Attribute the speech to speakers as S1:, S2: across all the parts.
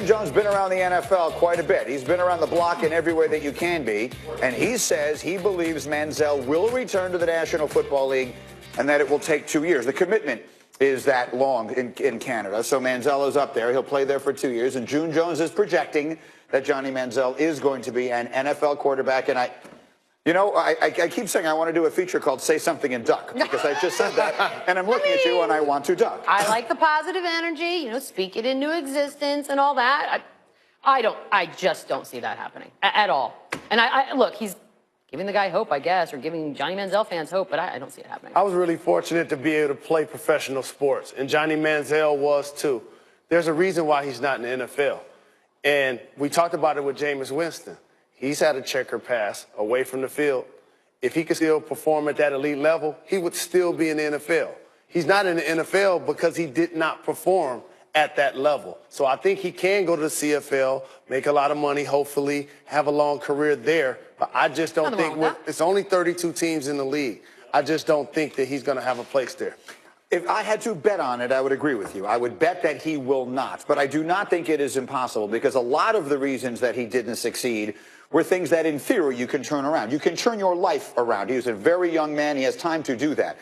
S1: June Jones been around the NFL quite a bit. He's been around the block in every way that you can be, and he says he believes Manziel will return to the National Football League and that it will take 2 years. The commitment is that long in Canada, so Manziel is up there. He'll play there for 2 years, and June Jones is projecting that Johnny Manziel is going to be an NFL quarterback, and I keep saying I want to do a feature called Say Something and Duck, because I just said that, and I'm looking at you and I want to duck.
S2: I like the positive energy, speak it into existence and all that. I just don't see that happening at all. And look, he's giving the guy hope, I guess, or giving Johnny Manziel fans hope, but I don't see it happening.
S3: I was really fortunate to be able to play professional sports, and Johnny Manziel was too. There's a reason why he's not in the NFL. And we talked about it with Jameis Winston. He's had a checker pass away from the field. If he could still perform at that elite level, he would still be in the NFL. He's not in the NFL because he did not perform at that level. So I think he can go to the CFL, make a lot of money, hopefully have a long career there. But I just don't think it's only 32 teams in the league. I just don't think that he's going to have a place there.
S1: If I had to bet on it, I would agree with you. I would bet that he will not. But I do not think it is impossible, because a lot of the reasons that he didn't succeed were things that, in theory, you can turn around. You can turn your life around. He was a very young man. He has time to do that.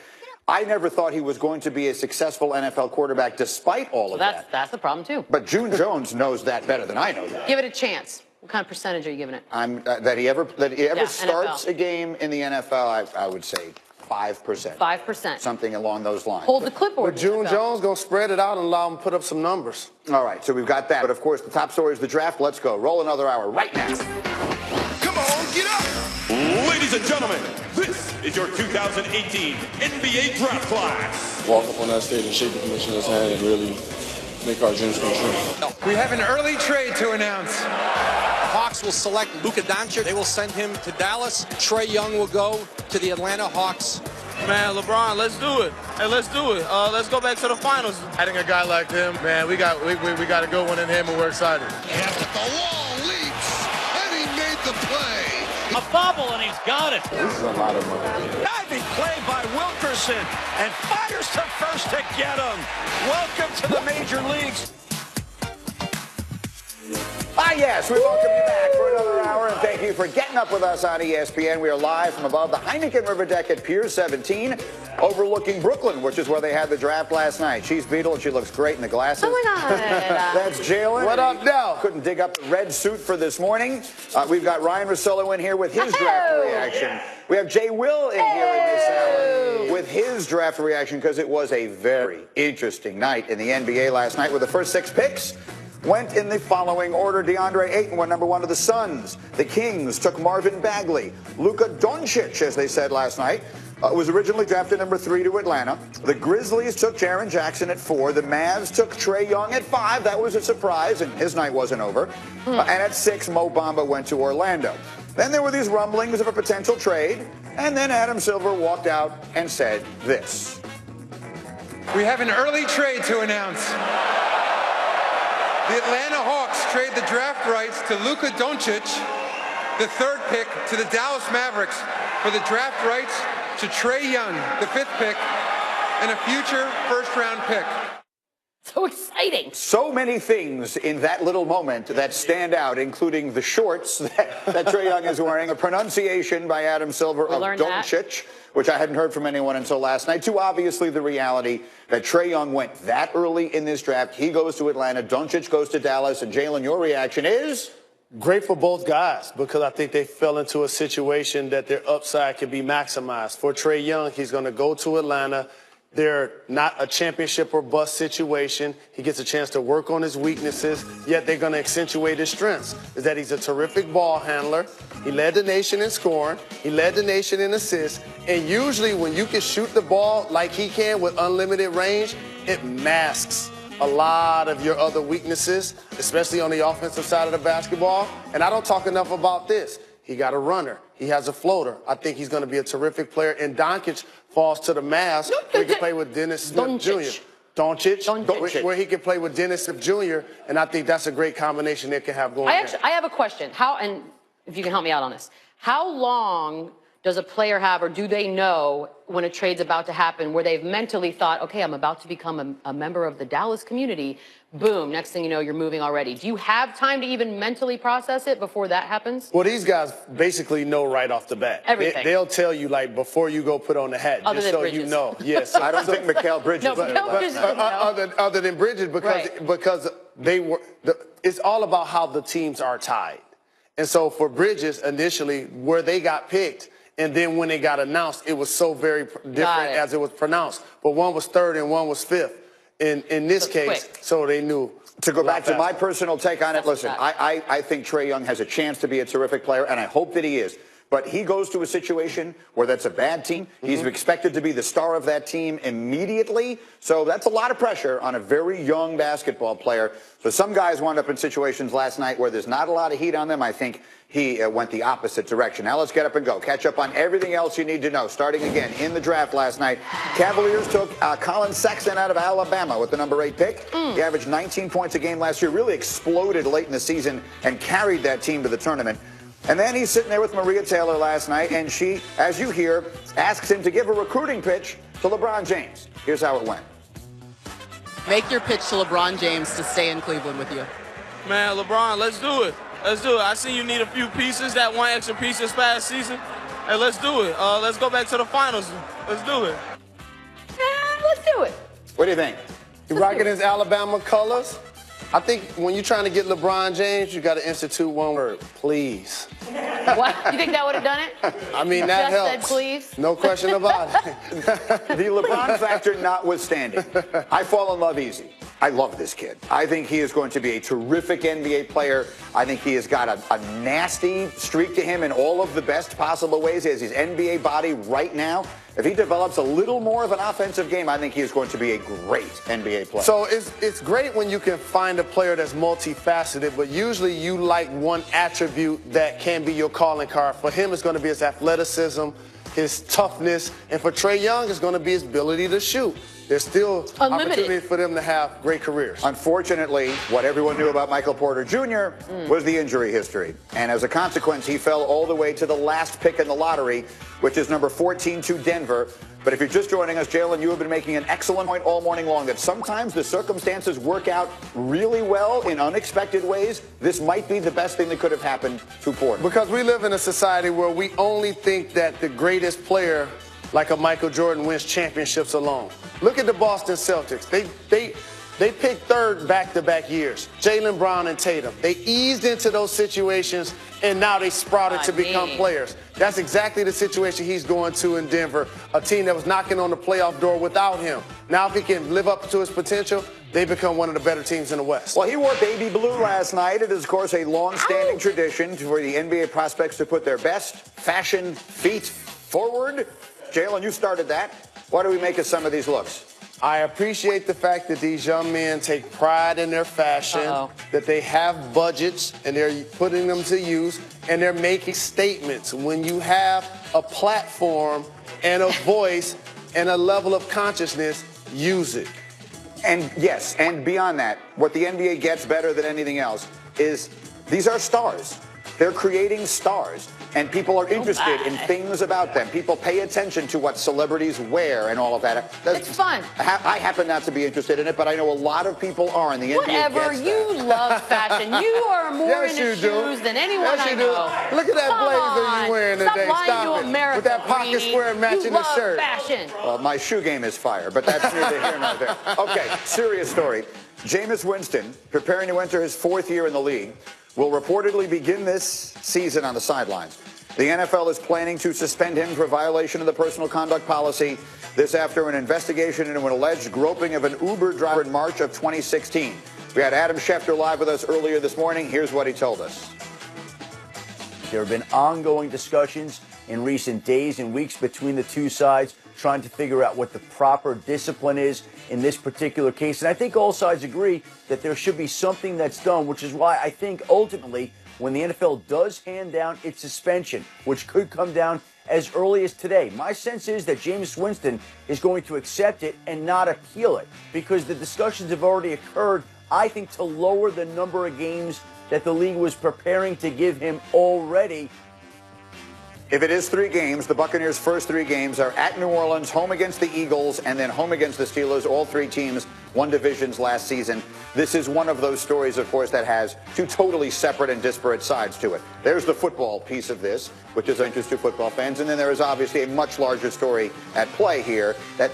S1: I never thought he was going to be a successful NFL quarterback despite all of that.
S2: That's the problem, too.
S1: But June Jones knows that better than I know that.
S2: Give it a chance. What kind of percentage are you giving it?
S1: That he ever starts a game in the NFL, I would say 5%.
S2: 5%.
S1: Something along those lines.
S2: Hold the clipboard.
S3: But June Jones going to spread it out and allow him to put up some numbers.
S1: All right, so we've got that. But, of course, the top story is the draft. Let's go. Roll another hour right now.
S4: Come on, get up! Ladies and gentlemen, this is your 2018 NBA Draft Class.
S5: Walk up on that stage and shake the commissioner's hand and really make our dreams come true.
S6: We have an early trade to announce.
S7: Hawks will select Luka Doncic. They will send him to Dallas. Trae Young will go to the Atlanta Hawks.
S8: Man, LeBron, let's do it. Hey, let's do it. Let's go back to the finals.
S9: Adding a guy like him, man, we got a good one in him, and we're excited.
S4: And with the long leaps, and he made the play.
S10: A bobble, and he's got it.
S5: This is a lot of money.
S10: Diving play by Wilkerson, and fires to first to get him. Welcome to the major leagues.
S1: Yes, we welcome you back for another hour, and thank you for getting up with us on ESPN. We are live from above the Heineken River deck at Pier 17, overlooking Brooklyn, which is where they had the draft last night. She's Beetle, and she looks great in the glasses.
S2: Oh, my God.
S1: That's Jalen.
S3: What up now?
S1: Couldn't dig up the red suit for this morning. We've got Ryan Russillo in here with his draft reaction. We have Jay Will in here in this hour with his draft reaction, because it was a very interesting night in the NBA last night, with the first 6 picks went in the following order. DeAndre Ayton went number 1 to the Suns. The Kings took Marvin Bagley. Luka Doncic, as they said last night, was originally drafted number 3 to Atlanta. The Grizzlies took Jaren Jackson at 4. The Mavs took Trae Young at 5. That was a surprise, and his night wasn't over. And at 6, Mo Bamba went to Orlando. Then there were these rumblings of a potential trade, and then Adam Silver walked out and said this.
S6: We have an early trade to announce. The Atlanta Hawks trade the draft rights to Luka Doncic, the 3rd pick, to the Dallas Mavericks for the draft rights to Trae Young, the 5th pick, and a future first-round pick.
S2: So exciting.
S1: So many things in that little moment that stand out, including the shorts that Trae Young is wearing, a pronunciation by Adam Silver of Doncic, which I hadn't heard from anyone until last night, to obviously the reality that Trae Young went that early in this draft. He goes to Atlanta, Doncic goes to Dallas, and Jalen, your reaction is?
S3: Great for both guys, because I think they fell into a situation that their upside can be maximized. For Trae Young, he's going to go to Atlanta. They're not a championship or bust situation. He gets a chance to work on his weaknesses, yet they're going to accentuate his strengths. Is that he's a terrific ball handler. He led the nation in scoring. He led the nation in assists. And usually when you can shoot the ball like he can with unlimited range, it masks a lot of your other weaknesses, especially on the offensive side of the basketball. And I don't talk enough about this. He got a runner. He has a floater. I think he's going to be a terrific player. And Doncic falls to the Mavs, where he can play with Dennis Smith Jr. Doncic, where he can play with Dennis Smith Jr. And I think that's a great combination they can have going on.
S2: I have a question. And if you can help me out on this, how long does a player have, or do they know when a trade's about to happen, where they've mentally thought, okay, I'm about to become a member of the Dallas community, boom, next thing you know, you're moving already. Do you have time to even mentally process it before that happens?
S3: Well, these guys basically know right off the bat.
S2: Everything.
S3: They'll tell you, like, before you go put on the hat,
S2: Other
S3: just
S2: than
S3: so you
S2: Bridges.
S3: know. Yes.
S1: I don't think Mikal Bridges.
S2: No, Mikal Bridges didn't know.
S3: Other than Bridges, because they were. It's all about how the teams are tied. And so for Bridges, initially, where they got picked, and then when they got announced, it was so very different as it was pronounced. But one was third and one was fifth in this case, so they knew.
S1: To go back to my personal take on it, listen, I think Trae Young has a chance to be a terrific player, and I hope that he is. But he goes to a situation where that's a bad team. He's expected to be the star of that team immediately. So that's a lot of pressure on a very young basketball player. So some guys wound up in situations last night where there's not a lot of heat on them. I think he went the opposite direction. Now let's get up and go. Catch up on everything else you need to know. Starting again in the draft last night, Cavaliers took Colin Sexton out of Alabama with the number 8 pick. He averaged 19 points a game last year, really exploded late in the season and carried that team to the tournament. And then he's sitting there with Maria Taylor last night, and she, as you hear, asks him to give a recruiting pitch to LeBron James. Here's how it went.
S11: Make your pitch to LeBron James to stay in Cleveland with you.
S8: Man, LeBron, let's do it. Let's do it. I see you need a few pieces, that one extra piece this past season. Hey, let's do it. Let's go back to the finals. Let's do it.
S2: Let's do it.
S1: What do you think?
S3: He rocking his Alabama colors. I think when you're trying to get LeBron James, you got to institute one word: please.
S2: What? You think that would have done it?
S3: I mean, that
S2: Just
S3: helps.
S2: said please?
S3: No question about it.
S1: The LeBron factor notwithstanding, I fall in love easy. I love this kid. I think he is going to be a terrific NBA player. I think he has got a nasty streak to him in all of the best possible ways. He has his NBA body right now. If he develops a little more of an offensive game, I think he is going to be a great NBA player.
S3: So it's great when you can find a player that's multifaceted, but usually you like one attribute that can be your calling card. For him, it's going to be his athleticism, his toughness, and for Trae Young, it's going to be his ability to shoot. There's still opportunity for them to have great careers.
S1: Unfortunately, what everyone knew about Michael Porter Jr. was the injury history. And as a consequence, he fell all the way to the last pick in the lottery, which is number 14 to Denver. But if you're just joining us, Jalen, you have been making an excellent point all morning long that sometimes the circumstances work out really well in unexpected ways. This might be the best thing that could have happened to Porter.
S3: Because we live in a society where we only think that the greatest player, like a Michael Jordan, wins championships alone. Look at the Boston Celtics. They picked third back-to-back years. Jaylen Brown and Tatum. They eased into those situations, and now they sprouted to become players. That's exactly the situation he's going to in Denver, a team that was knocking on the playoff door without him. Now if he can live up to his potential, they become one of the better teams in the West.
S1: Well, he wore baby blue last night. It is, of course, a long-standing tradition for the NBA prospects to put their best fashion feet forward. Jalen, you started that. What do we make of some of these looks?
S3: I appreciate the fact that these young men take pride in their fashion, that they have budgets and they're putting them to use, and they're making statements. When you have a platform and a voice and a level of consciousness, use it.
S1: And yes, and beyond that, what the NBA gets better than anything else is these are stars. They're creating stars, and people are interested in things about them. People pay attention to what celebrities wear and all of that.
S2: It's fun.
S1: I happen not to be interested in it, but I know a lot of people are, and the NBA
S2: Whatever,
S1: gets
S2: you
S1: that.
S2: love fashion. You are more into shoes than anyone I know.
S3: Look at that blazer you wearing today.
S2: Stop lying to America,
S3: with that pocket square matching the shirt.
S2: Fashion.
S1: Well, my shoe game is fire, but that's neither here nor there. Okay, serious story. Jameis Winston, preparing to enter his 4th year in the league, will reportedly begin this season on the sidelines. The NFL is planning to suspend him for violation of the personal conduct policy. This after an investigation into an alleged groping of an Uber driver in March of 2016. We had Adam Schefter live with us earlier this morning. Here's what he told us.
S12: There have been ongoing discussions in recent days and weeks between the two sides trying to figure out what the proper discipline is in this particular case. And I think all sides agree that there should be something that's done, which is why I think ultimately when the NFL does hand down its suspension, which could come down as early as today, my sense is that Jameis Winston is going to accept it and not appeal it because the discussions have already occurred, I think, to lower the number of games that the league was preparing to give him already.
S1: If it is 3 games, the Buccaneers' first 3 games are at New Orleans, home against the Eagles, and then home against the Steelers. All 3 teams won divisions last season. This is one of those stories, of course, that has 2 totally separate and disparate sides to it. There's the football piece of this, which is of interest to football fans, and then there is obviously a much larger story at play here that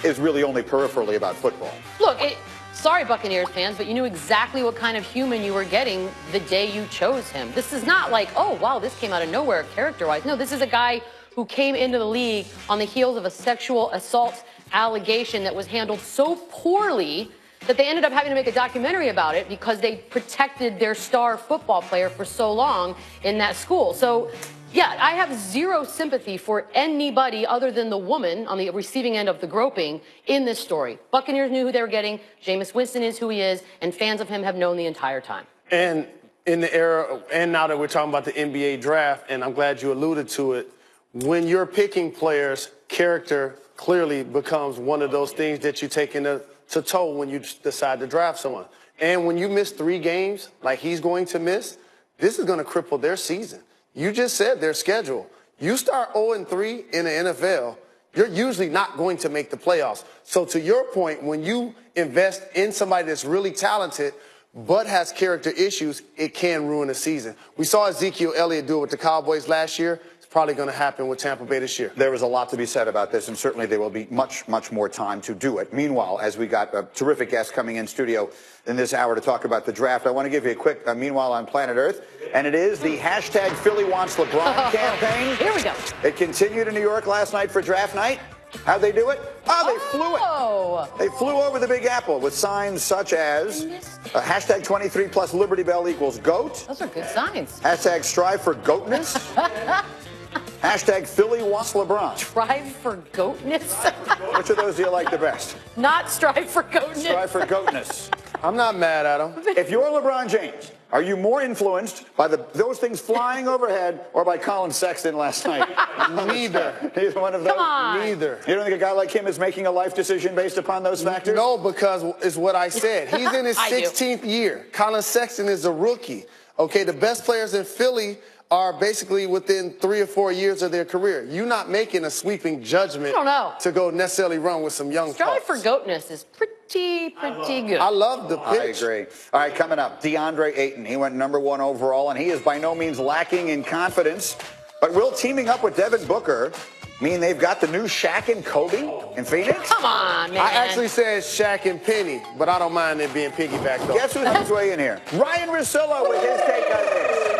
S1: is really only peripherally about football.
S2: Look, sorry, Buccaneers fans, but you knew exactly what kind of human you were getting the day you chose him. This is not like, oh, wow, this came out of nowhere character-wise. No, this is a guy who came into the league on the heels of a sexual assault allegation that was handled so poorly that they ended up having to make a documentary about it because they protected their star football player for so long in that school. So, yeah, I have zero sympathy for anybody other than the woman on the receiving end of the groping in this story. Buccaneers knew who they were getting. Jameis Winston is who he is, and fans of him have known the entire time.
S3: And in the era, and now that we're talking about the NBA draft, and I'm glad you alluded to it, when you're picking players, character clearly becomes one of those things that you take into tow when you decide to draft someone. And when you miss 3 games, like he's going to miss, this is going to cripple their season. You just said their schedule. You start 0-3 in the NFL, you're usually not going to make the playoffs. So to your point, when you invest in somebody that's really talented but has character issues, it can ruin a season. We saw Ezekiel Elliott do it with the Cowboys last year. It's probably going to happen with Tampa Bay this year.
S1: There is a lot to be said about this, and certainly there will be much, much more time to do it. Meanwhile, as we got a terrific guest coming in studio in this hour to talk about the draft, I want to give you a quick Meanwhile on Planet Earth, and it is the hashtag Philly Wants LeBron campaign.
S2: Here we go.
S1: It continued in New York last night for draft night. How'd they do it? They flew it. They flew over the Big Apple with signs such as hashtag 23 plus Liberty Bell equals GOAT.
S2: Those are good signs.
S1: Hashtag strive for GOATness. Hashtag Philly Wants LeBron.
S2: Strive for GOATness?
S1: Which of those do you like the best?
S2: Not strive for GOATness.
S1: Strive for GOATness.
S3: I'm not mad at him.
S1: If you're LeBron James, are you more influenced by those things flying overhead or by Colin Sexton last night?
S3: Neither.
S1: Neither one of those?
S2: Come on.
S3: Neither.
S1: You don't think a guy like him is making a life decision based upon those factors?
S3: No, because it's what I said. He's in his 16th year. Colin Sexton is a rookie. Okay, the best players in Philly are basically within 3 or 4 years of their career. You're not making a sweeping judgment to go necessarily run with some young
S2: Strive
S3: folks.
S2: for GOATness is pretty good.
S3: I love the pitch.
S1: I agree. All right, coming up, DeAndre Ayton. He went #1 overall, and he is by no means lacking in confidence. But will teaming up with Devin Booker mean they've got the new Shaq and Kobe in Phoenix?
S2: Come on, man.
S3: I actually said Shaq and Penny, but I don't mind it being piggybacked though.
S1: Guess who's on his way in here? Ryan Russillo with his take on this.